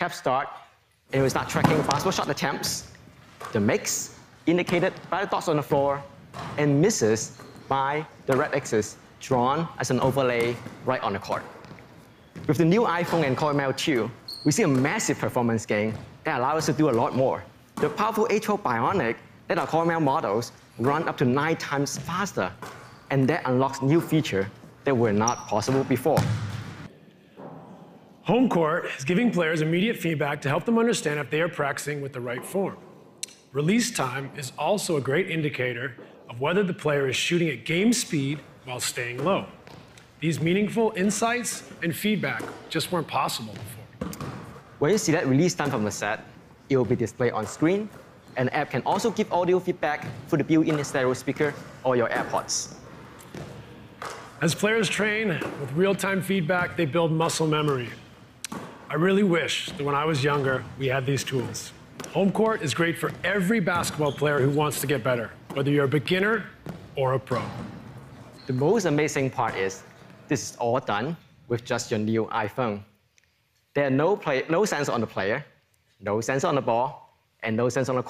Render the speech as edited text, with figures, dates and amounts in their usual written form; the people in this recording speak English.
tap start, it will start tracking fastball shot attempts, the makes, indicated by the dots on the floor, and misses by the red X's drawn as an overlay right on the court. With the new iPhone and CoreML 2, we see a massive performance gain that allows us to do a lot more. The powerful A12 Bionic that our CoreML models run up to 9 times faster, and that unlocks new features that were not possible before. Homecourt is giving players immediate feedback to help them understand if they are practicing with the right form. Release time is also a great indicator of whether the player is shooting at game speed while staying low. These meaningful insights and feedback just weren't possible before. When you see that release time from the set, it will be displayed on screen, and the app can also give audio feedback through the built-in stereo speaker or your AirPods. As players train with real-time feedback, they build muscle memory. I really wish that when I was younger, we had these tools. Homecourt is great for every basketball player who wants to get better, whether you're a beginner or a pro. The most amazing part is this is all done with just your new iPhone. There are no sensor on the player, no sensor on the ball, and no sensor on the court.